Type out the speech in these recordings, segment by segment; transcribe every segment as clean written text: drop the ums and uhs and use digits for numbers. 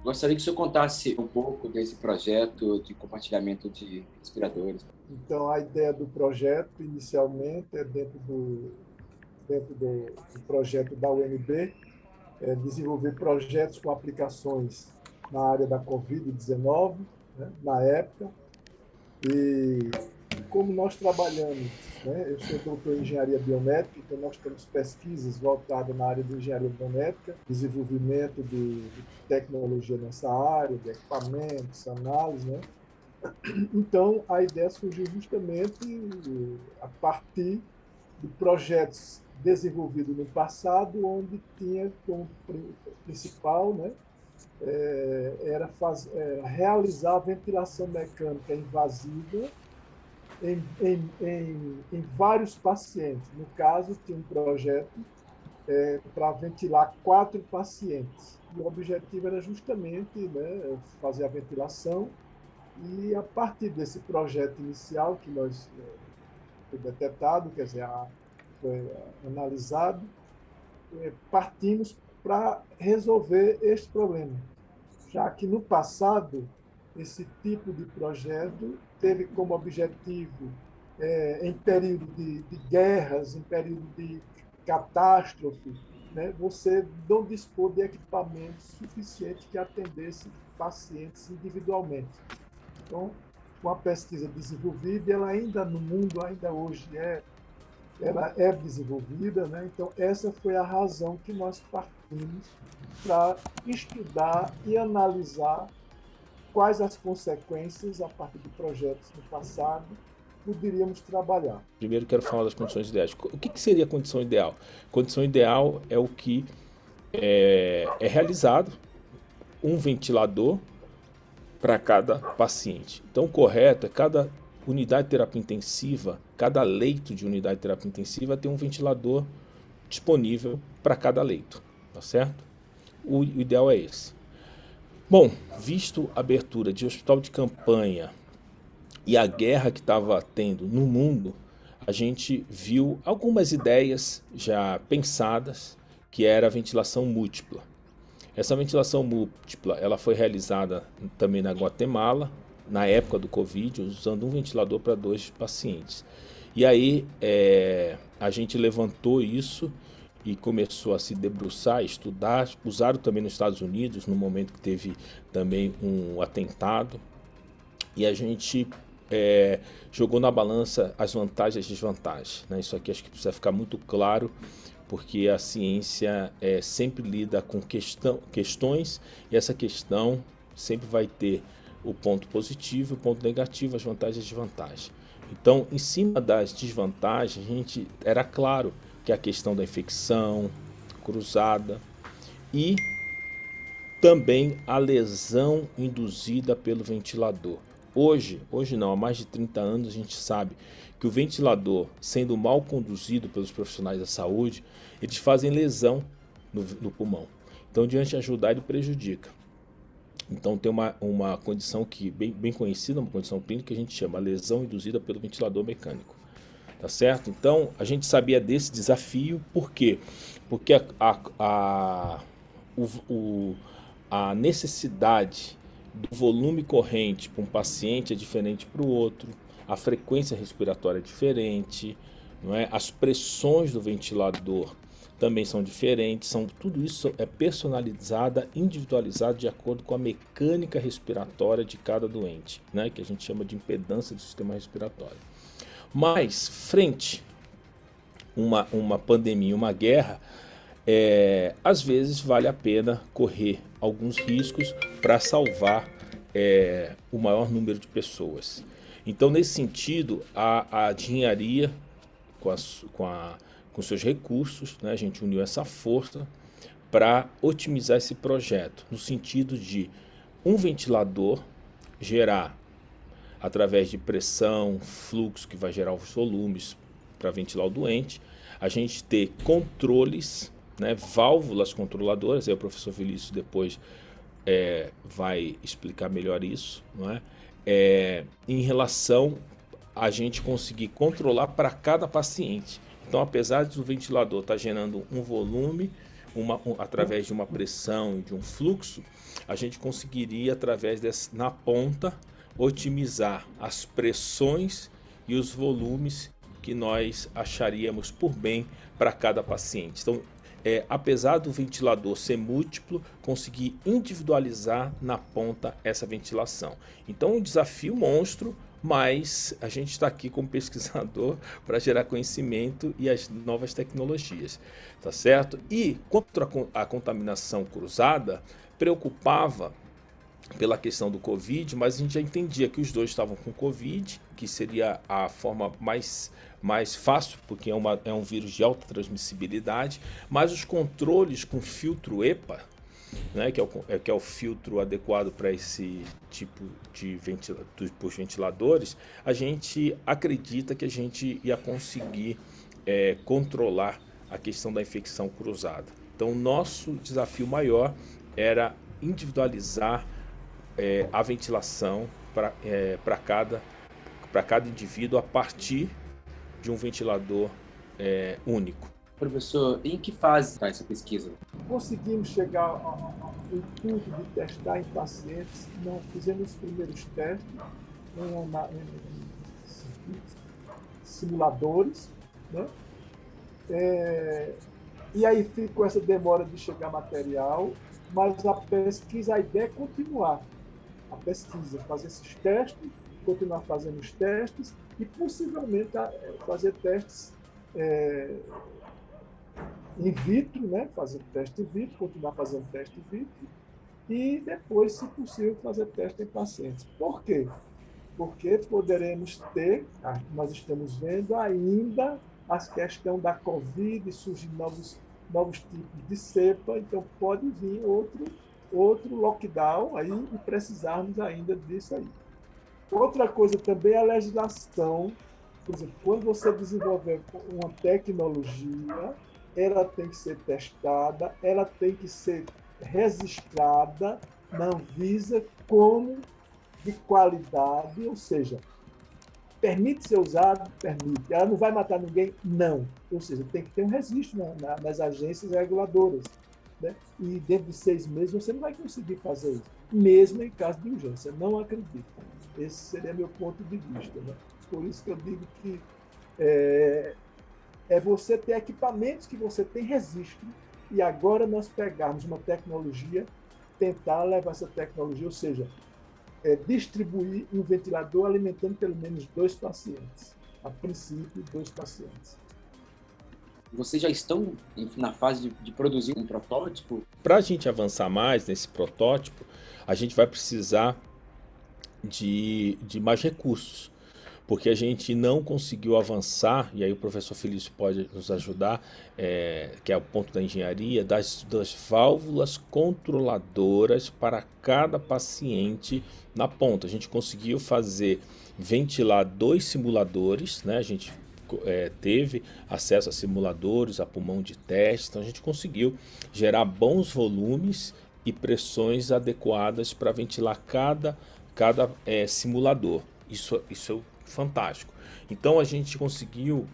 Gostaria que o senhor contasse um pouco desse projeto de compartilhamento de respiradores. Então, a ideia do projeto, inicialmente, é dentro do projeto da UNB, é desenvolver projetos com aplicações na área da Covid-19, né, na época, e como nós trabalhamos, né, eu sou doutor em engenharia biomédica, então nós temos pesquisas voltadas na área de engenharia biomédica, desenvolvimento de tecnologia nessa área, de equipamentos, análise, né? Então, a ideia surgiu justamente a partir de projetos desenvolvidos no passado, onde tinha como principal, né, realizar a ventilação mecânica invasiva em vários pacientes. No caso, tinha um projeto para ventilar 4 pacientes. E o objetivo era justamente, né, fazer a ventilação. E a partir desse projeto inicial que nós foi detectado, quer dizer, foi analisado, partimos para resolver este problema, já que no passado esse tipo de projeto teve como objetivo, em período de guerras, em período de catástrofe, né, você não dispor de equipamentos suficientes que atendessem pacientes individualmente. Então, uma pesquisa desenvolvida, ela ainda no mundo, ainda hoje, ela é desenvolvida, né? Então, essa foi a razão que nós partimos para estudar e analisar quais as consequências, a partir de projetos no passado, poderíamos trabalhar. Primeiro quero falar das condições ideais. O que seria a condição ideal? Condição ideal é o que é realizado um ventilador para cada paciente. Então, o correto é cada unidade de terapia intensiva, cada leito de unidade de terapia intensiva ter um ventilador disponível para cada leito, tá certo? O ideal é esse. Bom, visto a abertura de hospital de campanha e a guerra que estava tendo no mundo, a gente viu algumas ideias já pensadas, que era a ventilação múltipla. Essa ventilação múltipla, ela foi realizada também na Guatemala, na época do Covid, usando um ventilador para 2 pacientes. E aí a gente levantou isso e começou a se debruçar, estudar. Usaram também nos Estados Unidos, no momento que teve também um atentado. E a gente jogou na balança as vantagens e as desvantagens, né? Isso aqui acho que precisa ficar muito claro, porque a ciência sempre lida com questões, e essa questão sempre vai ter o ponto positivo e o ponto negativo, as vantagens e as desvantagens. Então, em cima das desvantagens, a gente era claro que a questão da infecção cruzada e também a lesão induzida pelo ventilador. Hoje não, há mais de 30 anos a gente sabe que o ventilador, sendo mal conduzido pelos profissionais da saúde, eles fazem lesão no pulmão. Então, diante de ajudar, ele prejudica. Então, tem uma condição que bem conhecida, uma condição clínica que a gente chama a lesão induzida pelo ventilador mecânico. Tá certo? Então, a gente sabia desse desafio, por quê? Porque a necessidade do volume corrente para um paciente é diferente para o outro, a frequência respiratória é diferente, não é? As pressões do ventilador também são diferentes, tudo isso é personalizado, individualizado de acordo com a mecânica respiratória de cada doente, né? Que a gente chama de impedância do sistema respiratório. Mas, frente uma pandemia, uma guerra, às vezes vale a pena correr alguns riscos para salvar o maior número de pessoas. Então, nesse sentido, a engenharia, com seus recursos, né, a gente uniu essa força para otimizar esse projeto, no sentido de um ventilador gerar, através de pressão, fluxo, que vai gerar os volumes para ventilar o doente, a gente ter controles, né, válvulas controladoras, aí o professor Vinícius depois vai explicar melhor isso, não é? Em relação a gente conseguir controlar para cada paciente. Então, apesar do ventilador estar gerando um volume, através de uma pressão e de um fluxo, a gente conseguiria, na ponta, otimizar as pressões e os volumes que nós acharíamos por bem para cada paciente. Então, apesar do ventilador ser múltiplo, conseguir individualizar na ponta essa ventilação. Então, um desafio monstro, mas a gente está aqui como pesquisador para gerar conhecimento e as novas tecnologias, tá certo? E quanto à contaminação cruzada, preocupava pela questão do Covid, mas a gente já entendia que os dois estavam com Covid, que seria a forma mais fácil, porque é um vírus de alta transmissibilidade, mas os controles com filtro EPA, né, que é o filtro adequado para esse tipo de ventiladores, a gente acredita que a gente ia conseguir controlar a questão da infecção cruzada. Então, o nosso desafio maior era individualizar a ventilação para cada indivíduo a partir de um ventilador único. Professor, em que fase está essa pesquisa? Conseguimos chegar ao intuito de testar em pacientes, não fizemos os primeiros testes em simuladores, né? E aí ficou essa demora de chegar material, mas a pesquisa, a ideia é continuar a pesquisa, fazer esses testes, continuar fazendo os testes e possivelmente fazer testes in vitro, né? Fazer teste in vitro, continuar fazendo teste in vitro e depois, se possível, fazer teste em pacientes. Por quê? Porque poderemos ter, nós estamos vendo ainda a questão da Covid, surgem novos tipos de cepa, então pode vir outro lockdown aí e precisarmos ainda disso aí. Outra coisa também é a legislação. Por exemplo, quando você desenvolver uma tecnologia, ela tem que ser testada, ela tem que ser registrada na Anvisa como de qualidade, ou seja, permite ser usado? Permite. Ela não vai matar ninguém? Não. Ou seja, tem que ter um registro nas agências reguladoras, né? E dentro de 6 meses você não vai conseguir fazer isso, mesmo em caso de urgência. Não acredito. Esse seria meu ponto de vista, né? Por isso que eu digo que você ter equipamentos que você tem registro e agora nós pegarmos uma tecnologia, tentar levar essa tecnologia, ou seja, distribuir um ventilador alimentando pelo menos 2 pacientes. A princípio, 2 pacientes. Vocês já estão na fase de produzir um protótipo? Para a gente avançar mais nesse protótipo, a gente vai precisar de mais recursos, porque a gente não conseguiu avançar, e aí o professor Felício pode nos ajudar, que é o ponto da engenharia, das válvulas controladoras para cada paciente na ponta. A gente conseguiu ventilar 2 simuladores, né? A gente teve acesso a simuladores, a pulmão de teste, então a gente conseguiu gerar bons volumes e pressões adequadas para ventilar cada simulador. Isso é fantástico. Então a gente conseguiu,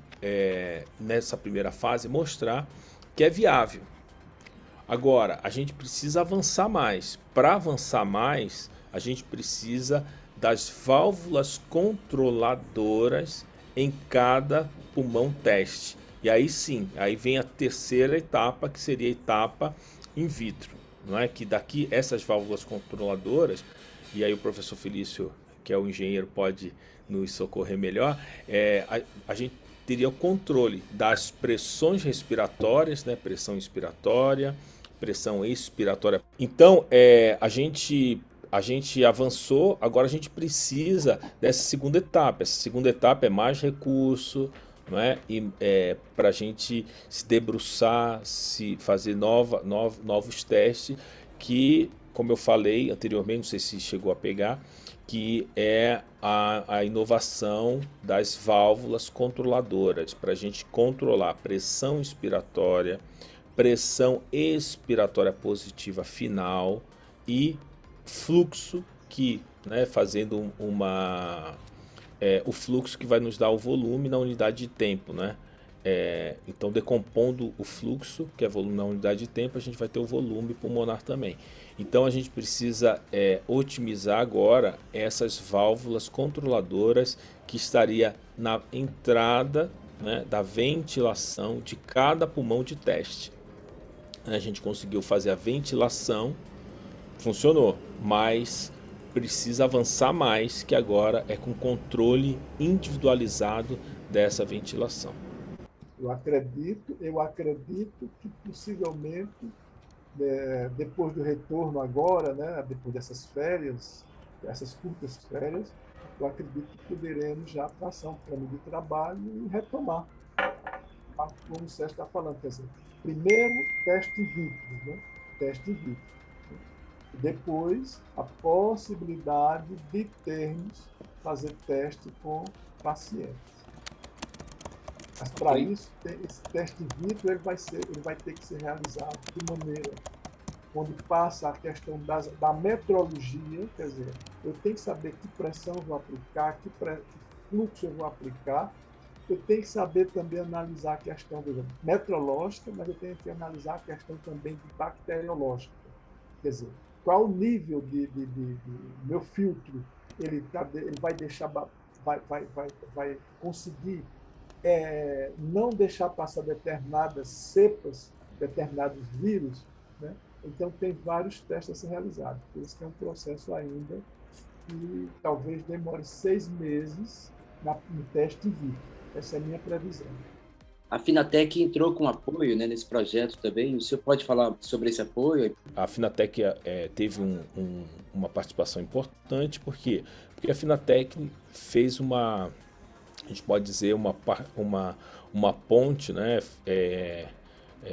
nessa primeira fase, mostrar que é viável. Agora, a gente precisa avançar mais. Para avançar mais, a gente precisa das válvulas controladoras em cada pulmão teste. E aí sim, aí vem a terceira etapa, que seria a etapa in vitro. Não é? Que daqui essas válvulas controladoras, e aí o professor Felício, que é o engenheiro, pode nos socorrer melhor, a gente teria o controle das pressões respiratórias, né? Pressão inspiratória, pressão expiratória. Então, a gente avançou, agora a gente precisa dessa segunda etapa. Essa segunda etapa é mais recurso, não é? E para a gente se debruçar, fazer novos testes, que, como eu falei anteriormente, não sei se chegou a pegar, que é a inovação das válvulas controladoras, para a gente controlar a pressão inspiratória, pressão expiratória positiva final e fluxo, fazendo o fluxo que vai nos dar o volume na unidade de tempo, né? Então, decompondo o fluxo, que é volume na unidade de tempo, a gente vai ter o volume pulmonar também. Então, a gente precisa otimizar agora essas válvulas controladoras que estaria na entrada, né, da ventilação de cada pulmão de teste. A gente conseguiu fazer a ventilação, funcionou, mas precisa avançar mais, que agora é com controle individualizado dessa ventilação. Eu acredito que possivelmente, depois do retorno agora, né, depois dessas férias, essas curtas férias, eu acredito que poderemos já passar um plano de trabalho e retomar, como o Sérgio está falando, quer dizer, primeiro teste vitro, né? Teste vitro. Depois, a possibilidade de termos fazer teste com pacientes. Mas para isso, esse teste in vitro ele vai ter que ser realizado de maneira onde passa a questão da metrologia, quer dizer, eu tenho que saber que pressão eu vou aplicar, que fluxo eu vou aplicar, eu tenho que saber também analisar a questão metrológica, mas eu tenho que analisar a questão também de bacteriológica, quer dizer, qual o nível de meu filtro, ele vai deixar, vai conseguir não deixar passar determinadas cepas, determinados vírus, né? Então, tem vários testes a ser realizados. Por isso que é um processo ainda que talvez demore 6 meses no teste vitro. Essa é a minha previsão. A Finatec entrou com apoio, né, nesse projeto também. O senhor pode falar sobre esse apoio? A Finatec teve uma participação importante, por quê? Porque a Finatec fez a gente pode dizer, uma ponte, né?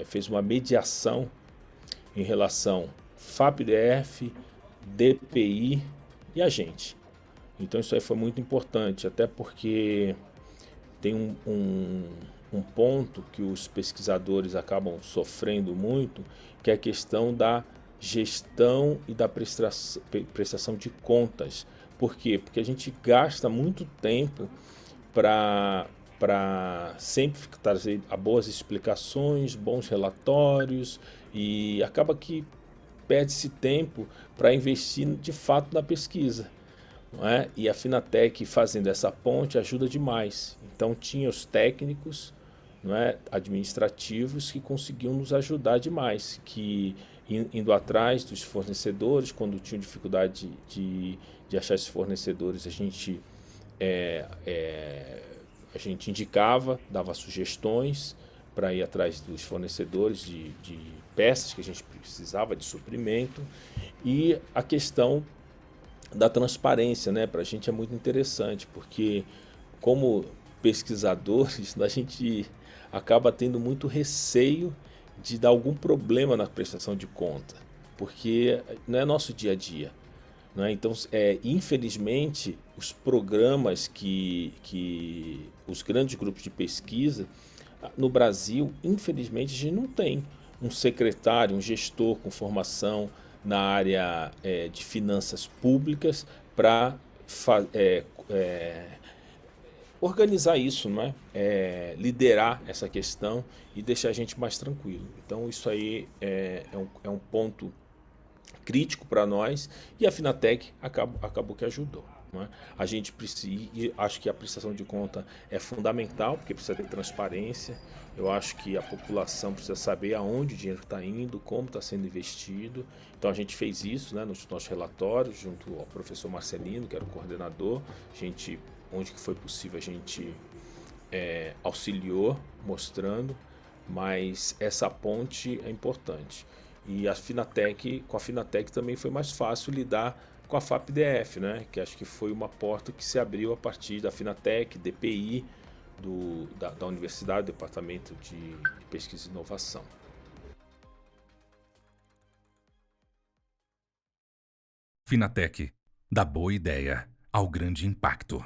Fez uma mediação em relação FAPDF, DPI e a gente. Então isso aí foi muito importante, até porque tem um ponto que os pesquisadores acabam sofrendo muito, que é a questão da gestão e da prestação de contas. Por quê? Porque a gente gasta muito tempo para sempre trazer boas explicações, bons relatórios, e acaba que perde-se tempo para investir de fato na pesquisa, não é? E a Finatec fazendo essa ponte ajuda demais. Então tinha os técnicos, não é, administrativos, que conseguiam nos ajudar demais, que indo atrás dos fornecedores, quando tinham dificuldade de achar esses fornecedores, a gente indicava, dava sugestões para ir atrás dos fornecedores de peças que a gente precisava, de suprimento. E a questão da transparência, né, para a gente é muito interessante, porque como pesquisadores, a gente acaba tendo muito receio de dar algum problema na prestação de conta, porque não é nosso dia a dia. Né? Então, infelizmente, os programas que os grandes grupos de pesquisa, no Brasil, infelizmente, a gente não tem um secretário, um gestor com formação na área de finanças públicas para organizar isso, não é? Liderar essa questão e deixar a gente mais tranquilo. Então, isso aí é um ponto crítico para nós, e a Finatec acabou que ajudou. Não é? A gente precisa, e acho que a prestação de conta é fundamental, porque precisa ter transparência. Eu acho que a população precisa saber aonde o dinheiro está indo, como está sendo investido. Então a gente fez isso, né, nos nossos relatórios, junto ao professor Marcelino, que era o coordenador. Onde que foi possível, a gente auxiliou, mostrando, mas essa ponte é importante. E com a Finatec também foi mais fácil lidar com a FAPDF, né? Que acho que foi uma porta que se abriu a partir da Finatec, DPI, da Universidade, Departamento de Pesquisa e Inovação. Finatec, da boa ideia ao grande impacto.